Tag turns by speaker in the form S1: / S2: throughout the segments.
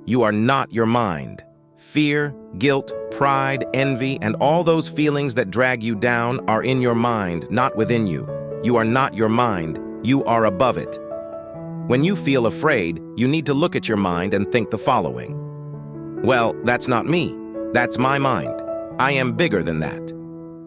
S1: You are not your mind. Fear, guilt, pride, envy, and all those feelings that drag you down are in your mind, not within you. You are not your mind. You are above it. When you feel afraid, you need to look at your mind and think the following. Well, that's not me. That's my mind. I am bigger than that.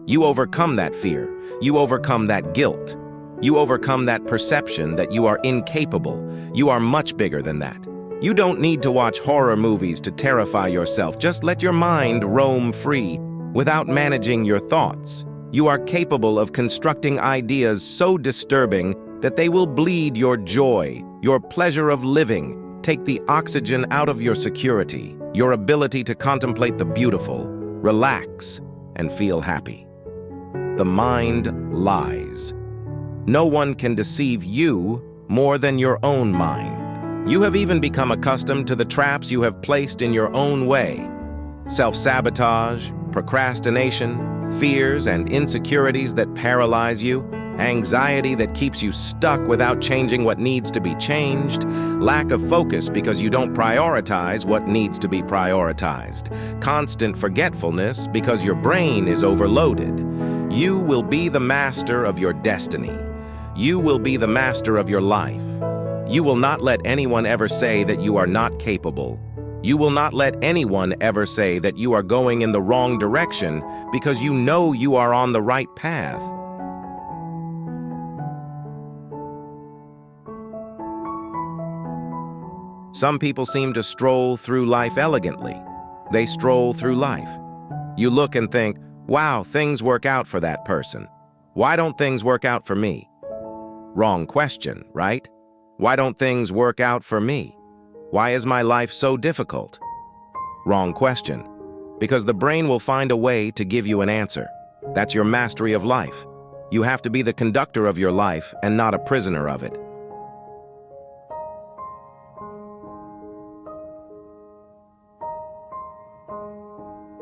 S1: You overcome that fear. You overcome that guilt. You overcome that perception that you are incapable. You are much bigger than that. You don't need to watch horror movies to terrify yourself. Just let your mind roam free without managing your thoughts. You are capable of constructing ideas so disturbing that they will bleed your joy, your pleasure of living, take the oxygen out of your security, your ability to contemplate the beautiful, relax, and feel happy. The mind lies. No one can deceive you more than your own mind. You have even become accustomed to the traps you have placed in your own way. Self-sabotage, procrastination, fears and insecurities that paralyze you, anxiety that keeps you stuck without changing what needs to be changed, lack of focus because you don't prioritize what needs to be prioritized, constant forgetfulness because your brain is overloaded. You will be the master of your destiny. You will be the master of your life. You will not let anyone ever say that you are not capable. You will not let anyone ever say that you are going in the wrong direction because you know you are on the right path. Some people seem to stroll through life elegantly. They stroll through life. You look and think, wow, things work out for that person. Why don't things work out for me? Wrong question, right? Why don't things work out for me? Why is my life so difficult? Wrong question. Because the brain will find a way to give you an answer. That's your mastery of life. You have to be the conductor of your life and not a prisoner of it.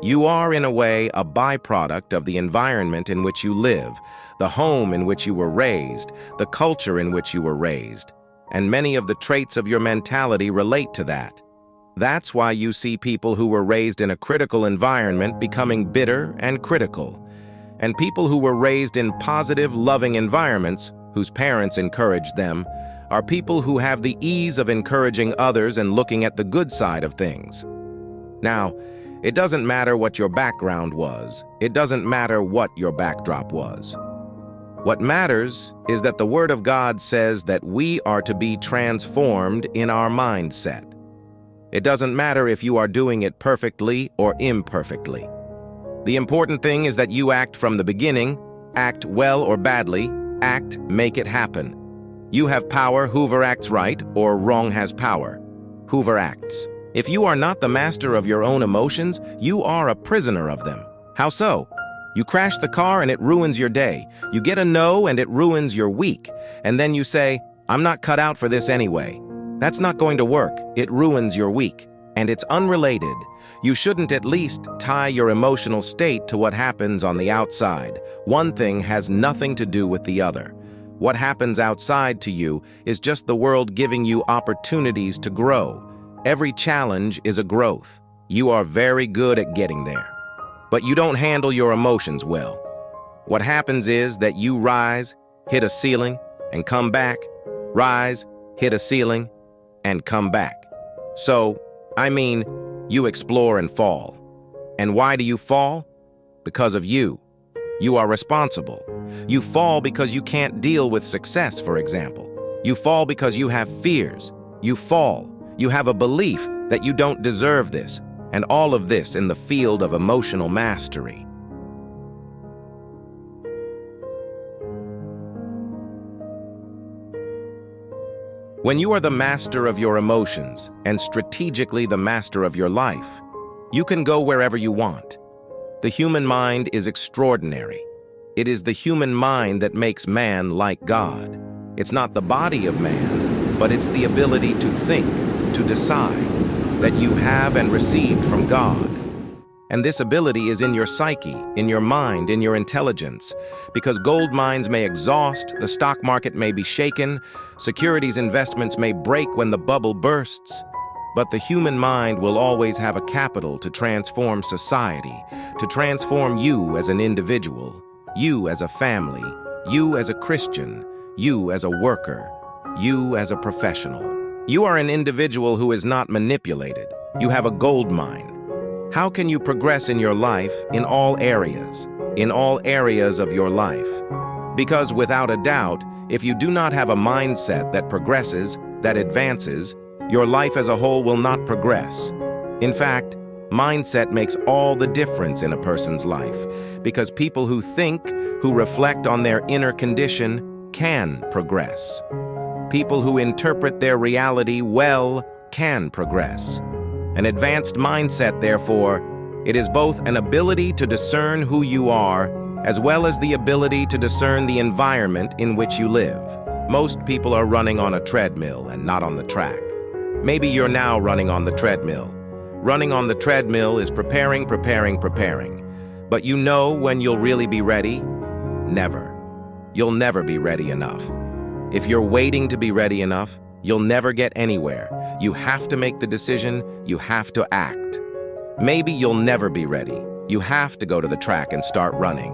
S1: You are, in a way, a byproduct of the environment in which you live, the home in which you were raised, the culture in which you were raised. And many of the traits of your mentality relate to that. That's why you see people who were raised in a critical environment becoming bitter and critical. And people who were raised in positive, loving environments, whose parents encouraged them, are people who have the ease of encouraging others and looking at the good side of things. Now, it doesn't matter what your background was. It doesn't matter what your backdrop was. What matters is that the Word of God says that we are to be transformed in our mindset. It doesn't matter if you are doing it perfectly or imperfectly. The important thing is that you act from the beginning, act well or badly, act, make it happen. You have power, Hoover acts right, or wrong has power. Hoover acts. If you are not the master of your own emotions, you are a prisoner of them. How so? You crash the car and it ruins your day. You get a no and it ruins your week. And then you say, I'm not cut out for this anyway. That's not going to work. It ruins your week. And it's unrelated. You shouldn't at least tie your emotional state to what happens on the outside. One thing has nothing to do with the other. What happens outside to you is just the world giving you opportunities to grow. Every challenge is a growth. You are very good at getting there. But you don't handle your emotions well. What happens is that you rise, hit a ceiling, and come back, rise, hit a ceiling, and come back. So, you explore and fall. And why do you fall? Because of you. You are responsible. You fall because you can't deal with success, for example. You fall because you have fears. You fall. You have a belief that you don't deserve this. And all of this in the field of emotional mastery. When you are the master of your emotions and strategically the master of your life, you can go wherever you want. The human mind is extraordinary. It is the human mind that makes man like God. It's not the body of man, but it's the ability to think, to decide, that you have and received from God. And this ability is in your psyche, in your mind, in your intelligence. Because gold mines may exhaust, the stock market may be shaken, securities investments may break when the bubble bursts. But the human mind will always have a capital to transform society, to transform you as an individual, you as a family, you as a Christian, you as a worker, you as a professional. You are an individual who is not manipulated. You have a gold mine. How can you progress in your life in all areas of your life? Because without a doubt, if you do not have a mindset that progresses, that advances, your life as a whole will not progress. In fact, mindset makes all the difference in a person's life, because people who think, who reflect on their inner condition, can progress. People who interpret their reality well can progress. An advanced mindset, therefore, it is both an ability to discern who you are, as well as the ability to discern the environment in which you live. Most people are running on a treadmill and not on the track. Maybe you're now running on the treadmill. Running on the treadmill is preparing. But you know when you'll really be ready? Never. You'll never be ready enough. If you're waiting to be ready enough, you'll never get anywhere. You have to make the decision, you have to act. Maybe you'll never be ready. You have to go to the track and start running.